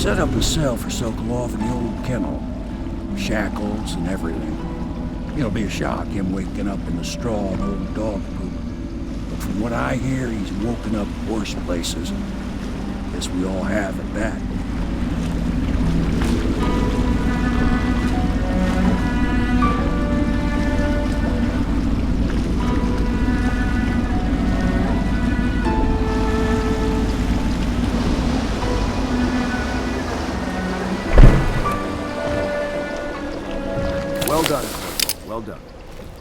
set up a cell for Sokolov in the old kennel. Shackles and everything. It'll be a shock, him waking up in the straw and old dog poop. But from what I hear, he's woken up worse places. Guess we all have at that. Well done, Corvo. Well done.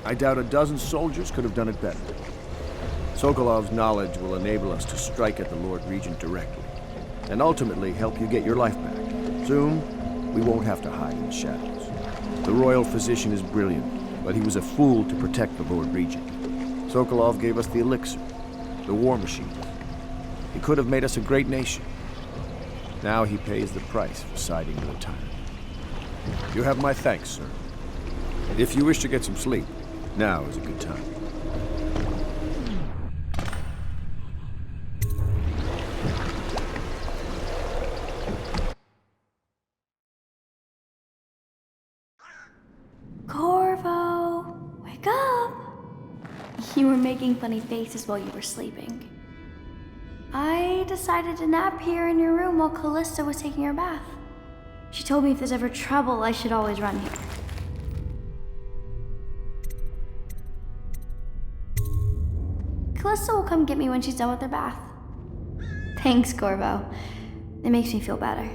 I doubt a dozen soldiers could have done it better. Sokolov's knowledge will enable us to strike at the Lord Regent directly, and ultimately help you get your life back. Soon, we won't have to hide in the shadows. The royal physician is brilliant, but he was a fool to protect the Lord Regent. Sokolov gave us the elixir, the war machine. He could have made us a great nation. Now he pays the price for siding with a tyrant. You have my thanks, sir. If you wish to get some sleep, now is a good time. Corvo, wake up! You were making funny faces while you were sleeping. I decided to nap here in your room while Callista was taking her bath. She told me if there's ever trouble, I should always run here. Callista will come get me when she's done with her bath. Thanks, Corvo. It makes me feel better.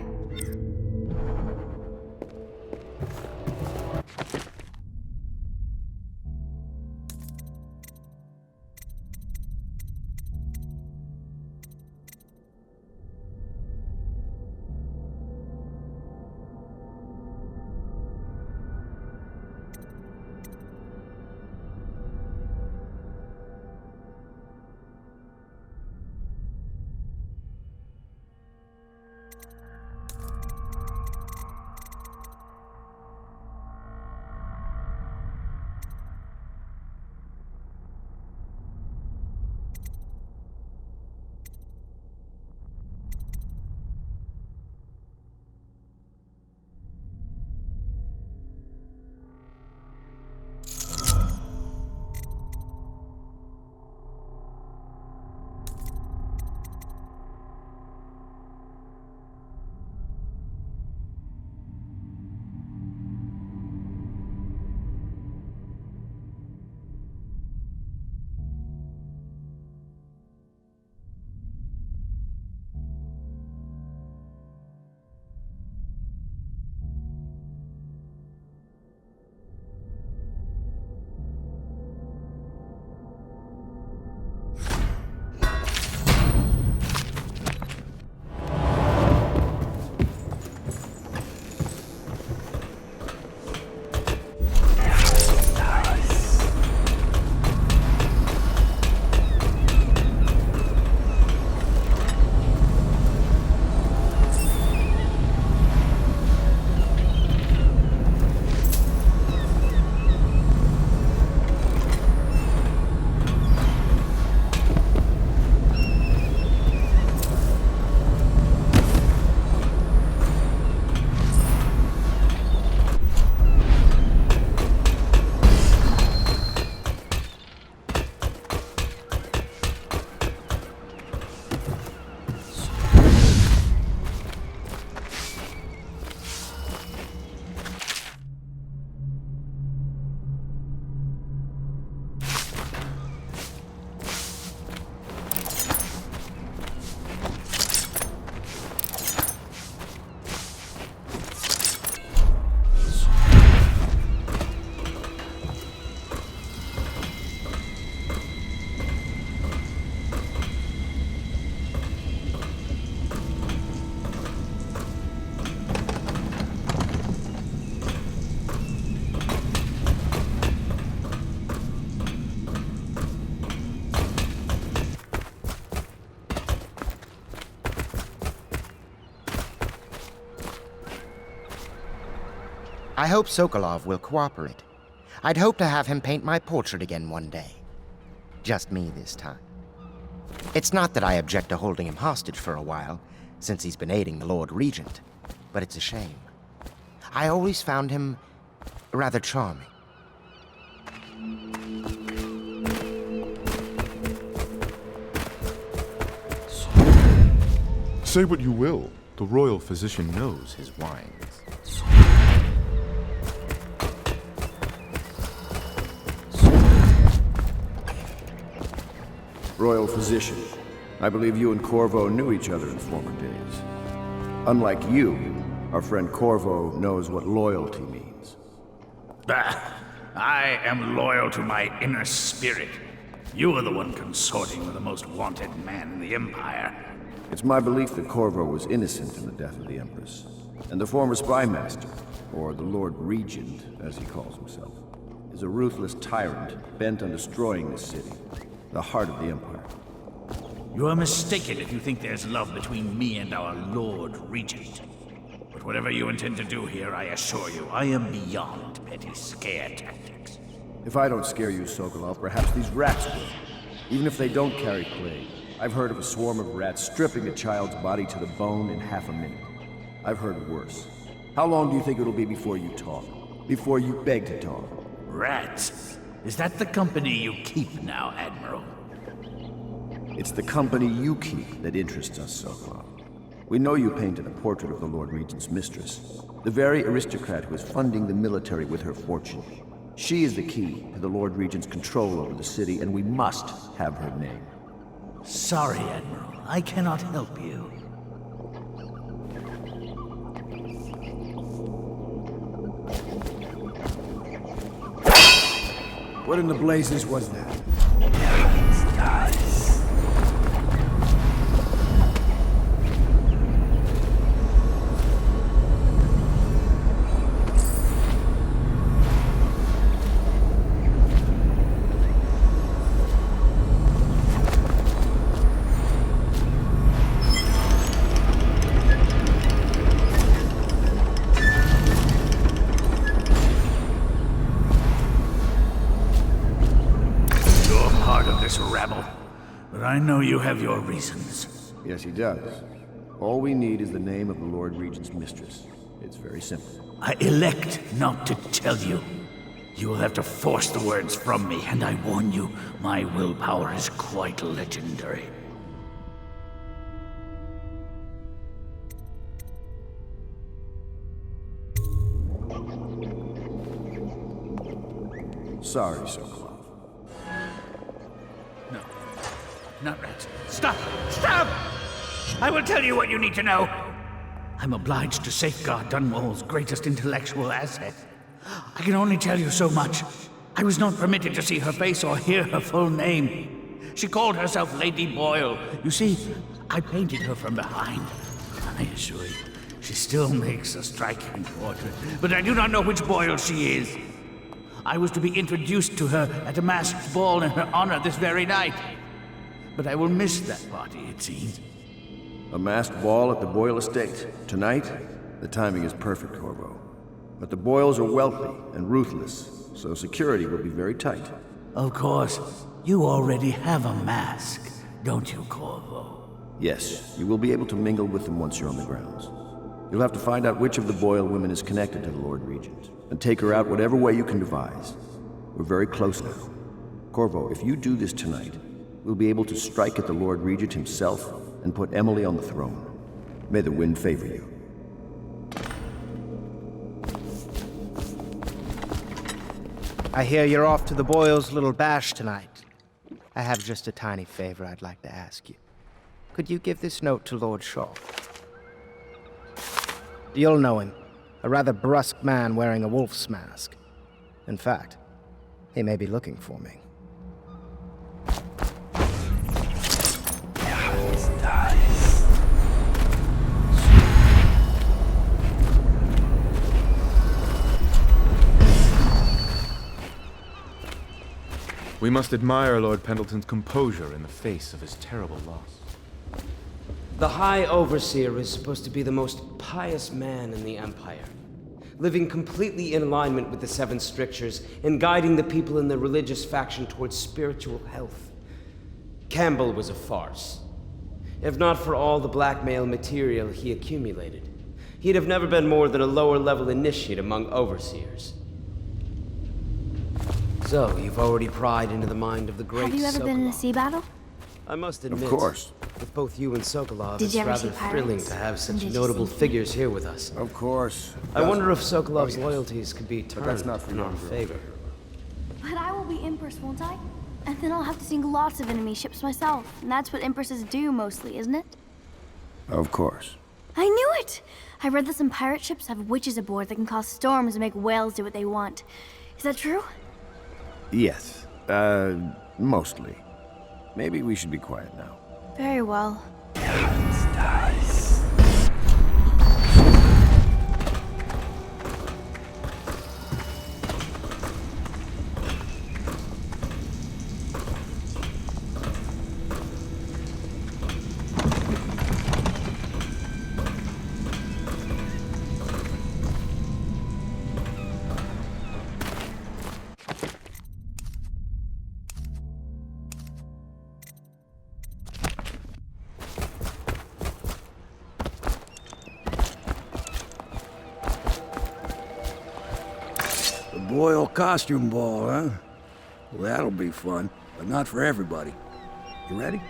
I hope Sokolov will cooperate. I'd hope to have him paint my portrait again one day. Just me this time. It's not that I object to holding him hostage for a while, since he's been aiding the Lord Regent. but it's a shame. I always found him rather charming. Say what you will, the royal physician knows his wines. Royal physician, I believe you and Corvo knew each other in former days. Unlike you, our friend Corvo knows what loyalty means. Bah! I am loyal to my inner spirit. You are the one consorting with the most wanted man in the Empire. It's my belief that Corvo was innocent in the death of the Empress, and the former spy master, or the Lord Regent, as he calls himself, is a ruthless tyrant bent on destroying this city, the heart of the Empire. You are mistaken if you think there's love between me and our Lord Regent. But whatever you intend to do here, I assure you, I am beyond petty scare tactics. If I don't scare you, Sokolov, perhaps these rats will. Even if they don't carry plague. I've heard of a swarm of rats stripping a child's body to the bone in half a minute. I've heard worse. How long do you think it'll be before you talk? Before you beg to talk? Rats? Is that the company you keep now, Admiral? It's the company you keep that interests us, Sokolov. We know you painted a portrait of the Lord Regent's mistress, the very aristocrat who is funding the military with her fortune. She is the key to the Lord Regent's control over the city, and we must have her name. Sorry, Admiral. I cannot help you. What in the blazes was that? I know you have your reasons. Yes, he does. All we need is the name of the Lord Regent's mistress. It's very simple. I elect not to tell you. You will have to force the words from me, and I warn you, my willpower is quite legendary. Sorry, Sokolov. No. Not rats. Stop! Stop! I will tell you what you need to know. I'm obliged to safeguard Dunwall's greatest intellectual asset. I can only tell you so much. I was not permitted to see her face or hear her full name. She called herself Lady Boyle. You see, I painted her from behind. I assure you, she still makes a striking portrait, but I do not know which Boyle she is. I was to be introduced to her at a masked ball in her honor this very night. But I will miss that party, it seems. A masked ball at the Boyle estate. Tonight? The timing is perfect, Corvo. But the Boyles are wealthy and ruthless, so security will be very tight. Of course. You already have a mask, don't you, Corvo? Yes, you will be able to mingle with them once you're on the grounds. You'll have to find out which of the Boyle women is connected to the Lord Regent, and take her out whatever way you can devise. We're very close now. Corvo, if you do this tonight, we'll be able to strike at the Lord Regent himself and put Emily on the throne. May the wind favor you. I hear you're off to the Boyles' little bash tonight. I have just a tiny favor I'd like to ask you. Could you give this note to Lord Shaw? You'll know him. A rather brusque man wearing a wolf's mask. In fact, he may be looking for me. We must admire Lord Pendleton's composure in the face of his terrible loss. The High Overseer is supposed to be the most pious man in the Empire, living completely in alignment with the Seven Strictures and guiding the people in the religious faction towards spiritual health. Campbell was a farce. If not for all the blackmail material he accumulated, he'd have never been more than a lower-level initiate among overseers. So, you've already pried into the mind of the great Have you ever been in a Sokolov. sea battle? I must admit, Of course. with both you and Sokolov, Did it's you ever rather see pirates? thrilling to have such Did you notable see figures here with us. Of course. I wonder if Sokolov's yes. loyalties could be turned that's not for in you, our bro. favor. But I will be Empress, won't I? And then I'll have to sink lots of enemy ships myself. And that's what Empresses do mostly, isn't it? Of course. I knew it! I read that some pirate ships have witches aboard that can cause storms and make whales do what they want. Is that true? Yes. Mostly. Maybe we should be quiet now. Very well. Boyle costume ball, huh? Well, that'll be fun, but not for everybody. You ready?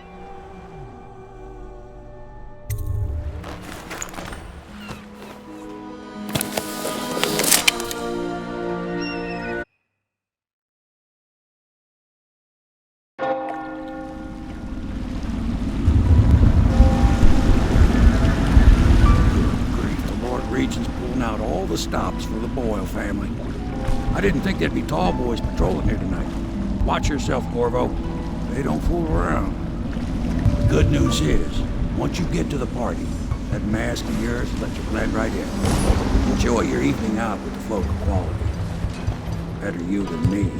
Grief, the Lord Regent's pulling out all the stops for the Boyle family. I didn't think there'd be tall boys patrolling here tonight. Watch yourself, Corvo. They don't fool around. The good news is, once you get to the party, that mask of yours will let you blend right in. Enjoy your evening out with the folk of quality. Better you than me.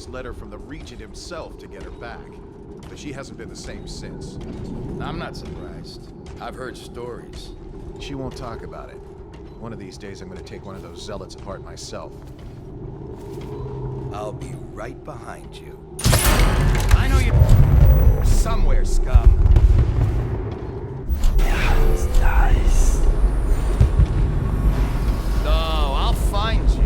Letter from the Regent himself to get her back, but she hasn't been the same since. I'm not surprised. I've heard stories. She won't talk about it. One of these days I'm gonna take one of those zealots apart myself. I'll be right behind you. I know you somewhere, scum. Nice. No, I'll find you.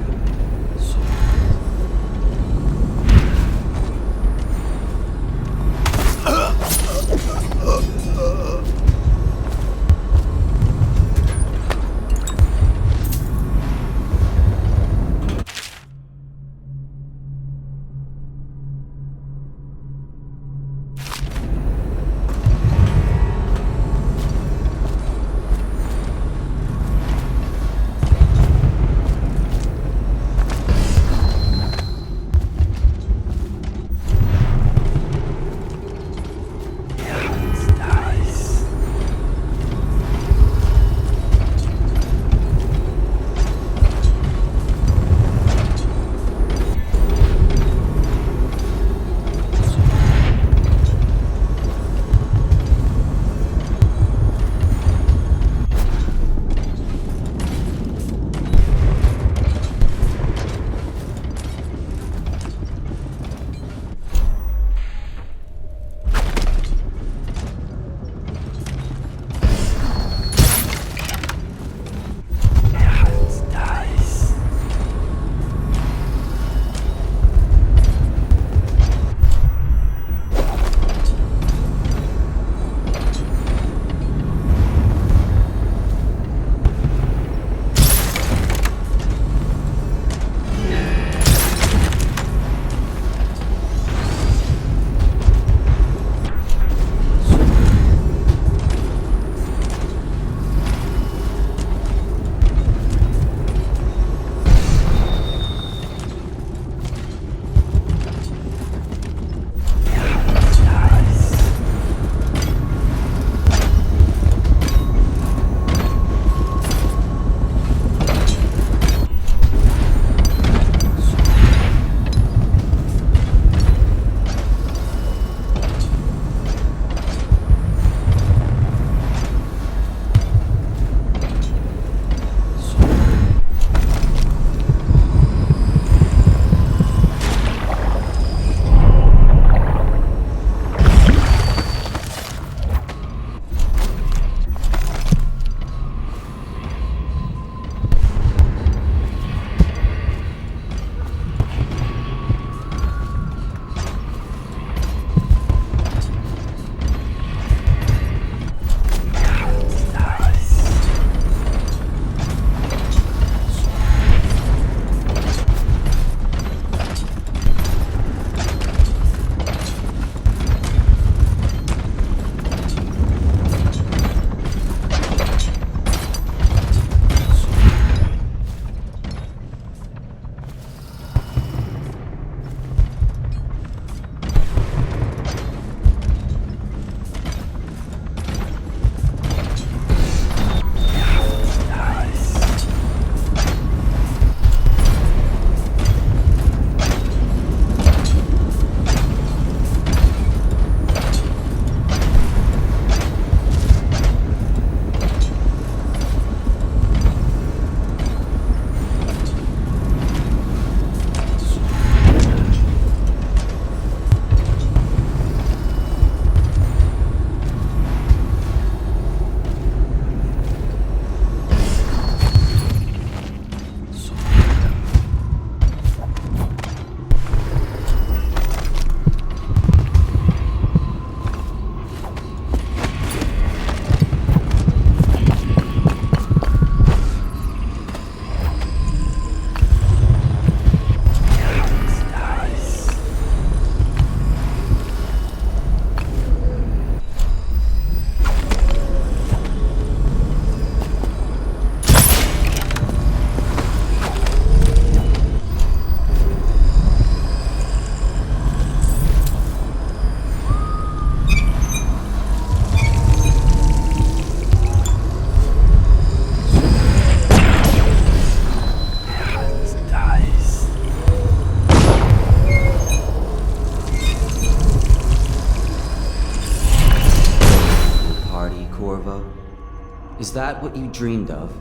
Is that what you dreamed of?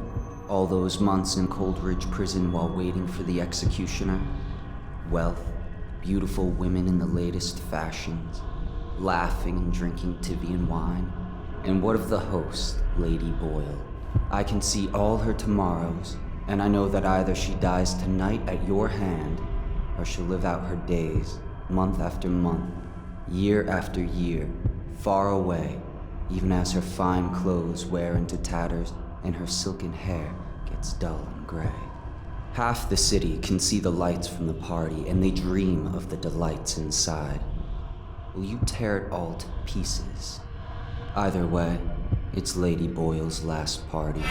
All those months in Coldridge Prison while waiting for the executioner? Wealth, beautiful women in the latest fashions, laughing and drinking Tivian wine? And what of the host, Lady Boyle? I can see all her tomorrows, and I know that either she dies tonight at your hand, or she'll live out her days, month after month, year after year, far away, even as her fine clothes wear into tatters and her silken hair gets dull and gray. Half the city can see the lights from the party, and they dream of the delights inside. Will you tear it all to pieces? Either way, it's Lady Boyle's last party.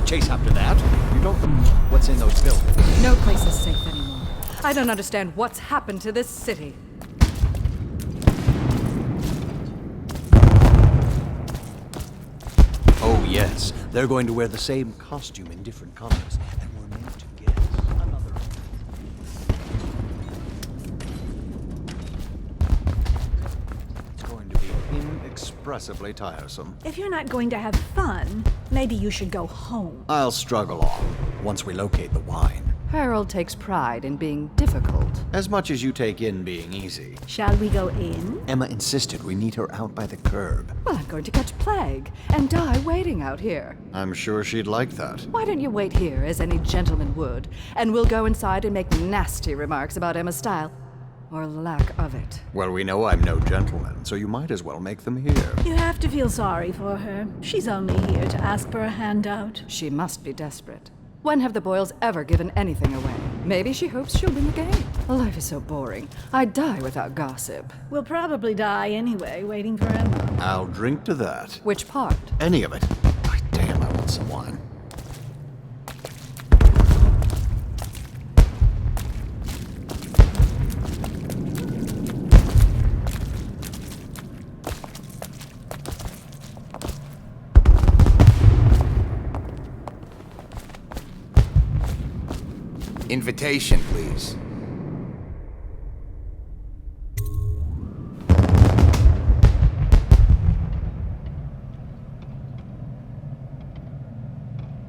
Chase after that. You don't know what's in those buildings. No place is safe anymore. I don't understand what's happened to this city. Oh, yes. They're going to wear the same costume in different colors. And we're meant to get another. It's going to be inexpressibly tiresome. If you're not going to have fun, maybe you should go home. I'll struggle on once we locate the wine. Harold takes pride in being difficult. As much as you take in being easy. Shall we go in? Emma insisted we meet her out by the curb. Well, I'm going to catch plague and die waiting out here. I'm sure she'd like that. Why don't you wait here, as any gentleman would, and we'll go inside and make nasty remarks about Emma's style. Or lack of it. Well, we know I'm no gentleman, so you might as well make them here. You have to feel sorry for her. She's only here to ask for a handout. She must be desperate. When have the Boyles ever given anything away? Maybe she hopes she'll win the game. Life is so boring. I'd die without gossip. We'll probably die anyway, waiting for Emma. I'll drink to that. Which part? Any of it. Oh, damn, I want some wine. Invitation, please.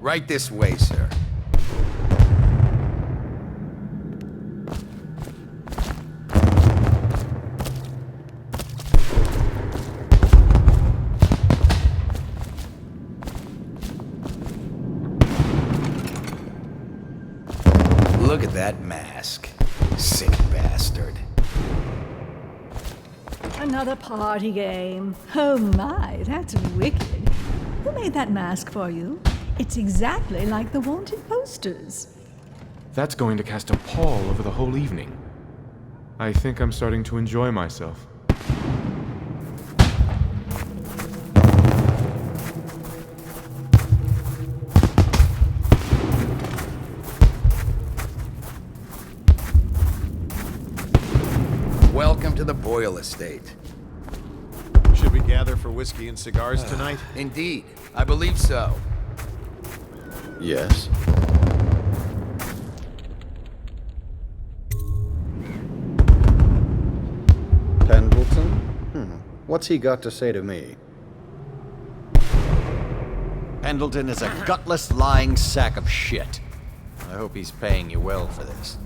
Right this way, sir. look at that mask. Sick bastard. Another party game. Oh my, that's wicked. Who made that mask for you? It's exactly like the wanted posters. That's going to cast a pall over the whole evening. I think I'm starting to enjoy myself. Welcome to the Boyle estate. Should we gather for whiskey and cigars tonight? Indeed, I believe so. Yes? Pendleton? What's he got to say to me? Pendleton is a gutless, lying sack of shit. I hope he's paying you well for this.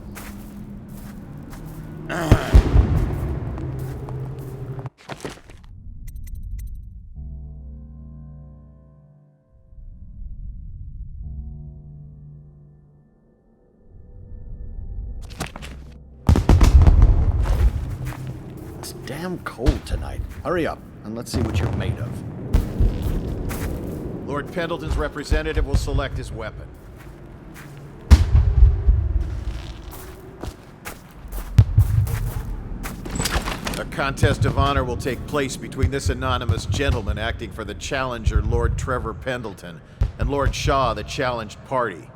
It's damn cold tonight. Hurry up, and let's see what you're made of. Lord Pendleton's representative will select his weapon. A contest of honor will take place between this anonymous gentleman acting for the challenger, Lord Trevor Pendleton, and Lord Shaw, the challenged party.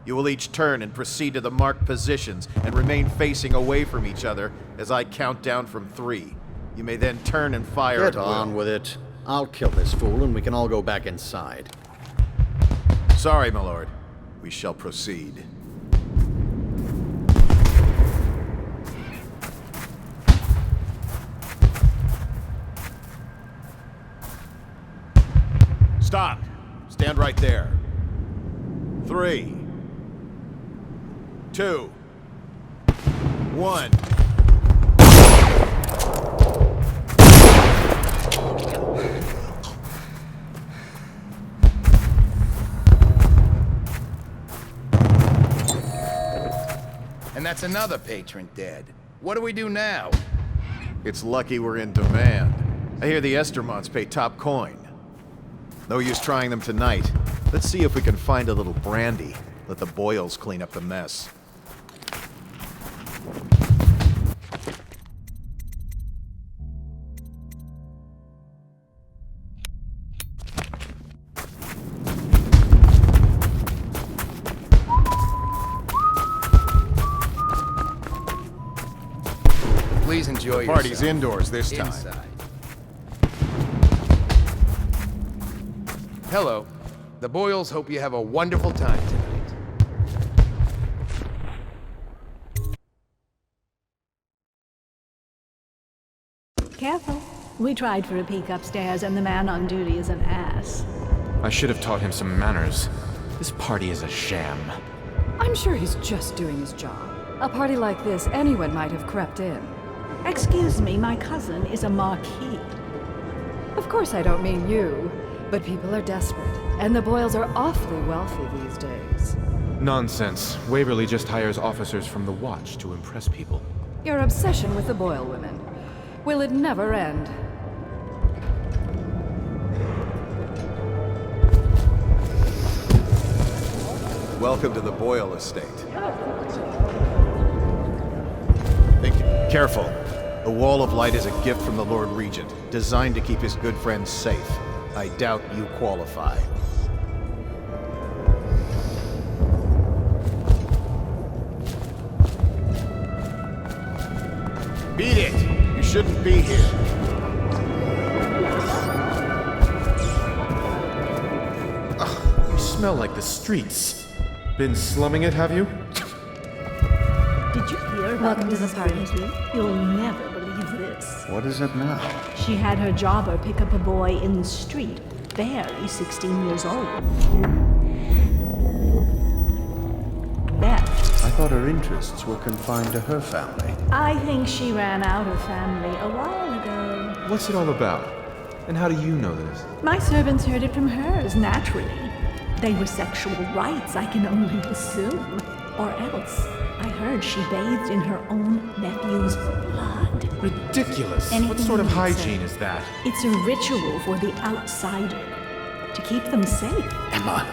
You will each turn and proceed to the marked positions and remain facing away from each other as I count down from 3. You may then turn and fire at Get will. on with it. I'll kill this fool and we can all go back inside. Sorry, my lord. We shall proceed. Stop. Stand right there. 3, 2, 1. And that's another patron dead. What do we do now? It's lucky we're in demand. I hear the Estermonts pay top coin. No use trying them tonight. Let's see if we can find a little brandy. Let the Boyles clean up the mess. Please enjoy The party's yourself. indoors this time. Inside. Hello. The Boyles hope you have a wonderful time tonight. Careful. We tried for a peek upstairs, and the man on duty is an ass. I should have taught him some manners. This party is a sham. I'm sure he's just doing his job. A party like this, anyone might have crept in. Excuse me, my cousin is a marquis. Of course I don't mean you, but people are desperate, and the Boyles are awfully wealthy these days. Nonsense. Waverly just hires officers from the Watch to impress people. Your obsession with the Boyle women. Will it never end? Welcome to the Boyle estate. Thank you. Careful. The Wall of Light is a gift from the Lord Regent, designed to keep his good friends safe. I doubt you qualify. Beat it! You shouldn't be here. Ugh, you smell like the streets. Been slumming it, have you? Did you hear about Welcome to the Mrs. party. Brisby? You'll never believe this. What is it now? She had her jobber pick up a boy in the street, barely 16 years old. Beth. I thought her interests were confined to her family. I think she ran out of family a while ago. What's it all about? And how do you know this? My servants heard it from hers, naturally. They were sexual rights, I can only assume. Or else, I heard she bathed in her own nephew's blood. Ridiculous. Anything What sort of you need, hygiene sir. is that? It's a ritual for the outsider, to keep them safe. Emma,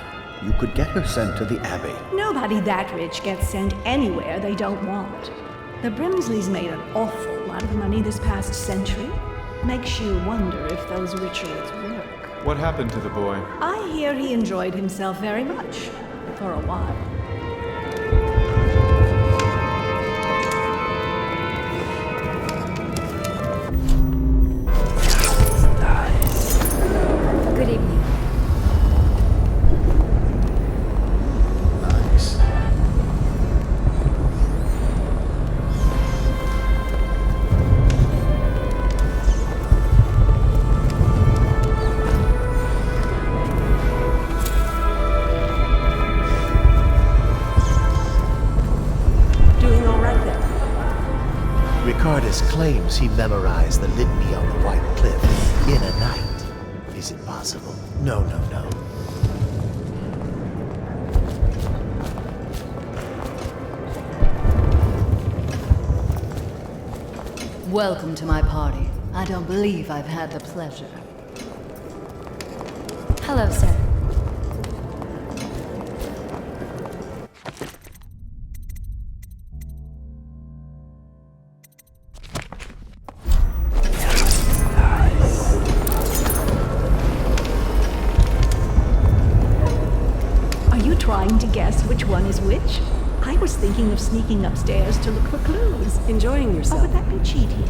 you could get her sent to the Abbey. Nobody that rich gets sent anywhere they don't want. The Brimsleys made an awful lot of money this past century. Makes you wonder if those rituals work. What happened to the boy? I hear he enjoyed himself very much, for a while. Good evening. Nice. Doing all right there. Ricardus claims he memorized the litany on the White Cliff in a night. Is it possible? No. Welcome to my party. I don't believe I've had the pleasure. Hello, sir. Are you trying to guess which one is which? I was thinking of sneaking upstairs to look for clues. Enjoying yourself? Oh, would that be cheating?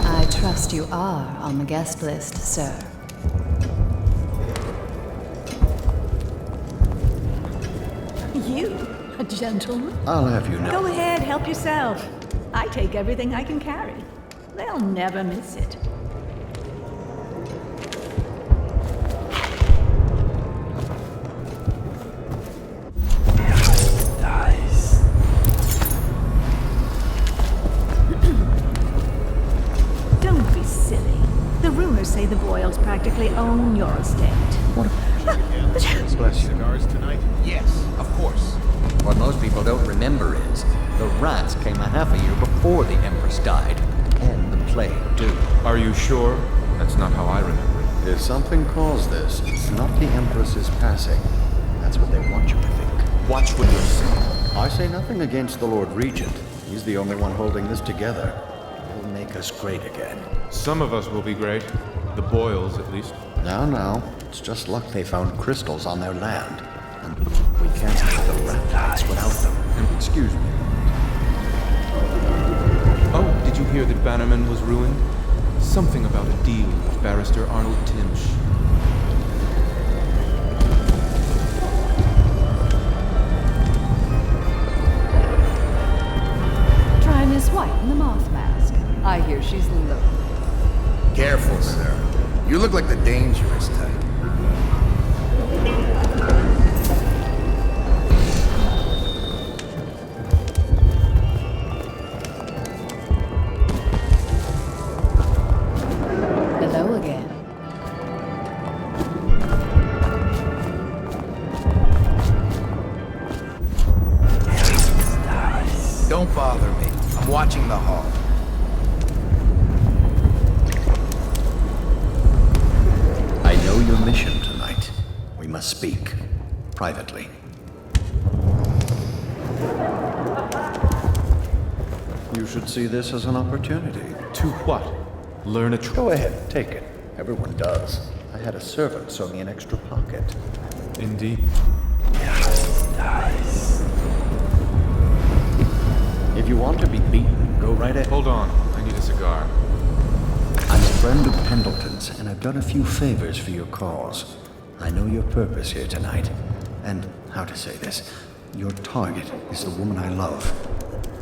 I trust you are on the guest list, sir. You, a gentleman? I'll have you know. Go ahead, help yourself. I take everything I can carry. They'll never miss it. Don't be silly. The rumors say the Boyles practically own your estate. Bless you. Cigars tonight? Yes, of course. What most people don't remember is the rats came a half a year before the Empress died. And the plague, too. Are you sure? That's not how I remember it. If something caused this, it's not the Empress's passing. That's what they want you to think. Watch what you say. I say nothing against the Lord Regent. He's the only one holding this together. He'll make us great again. Some of us will be great. The Boyles, at least. Now. It's just luck they found crystals on their land. And we can't have the rat lights without them. Excuse me. Oh, did you hear that Bannerman was ruined? Something about a deal with Barrister Arnold Timsh. Try Miss White in the moth mask. I hear she's low. Careful, sir. You look like the dangerous type. Hello again. Don't bother me. I'm watching the hall. I know your mission tonight. We must speak. Privately. You should see this as an opportunity. To what? Learn a Go ahead, take it. Everyone does. I had a servant sew me an extra pocket. Indeed. If you want to be beaten, go right ahead. Hold on. I need a cigar. I'm a friend of Pendleton's, and I've done a few favors for your cause. I know your purpose here tonight. And how to say this? Your target is the woman I love.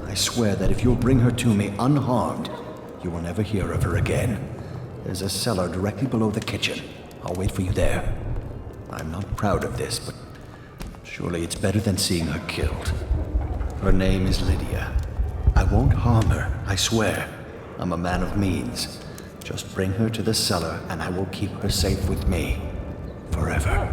I swear that if you'll bring her to me unharmed, you will never hear of her again. There's a cellar directly below the kitchen. I'll wait for you there. I'm not proud of this, but surely it's better than seeing her killed. Her name is Lydia. I won't harm her, I swear. I'm a man of means. Just bring her to the cellar and I will keep her safe with me. Forever.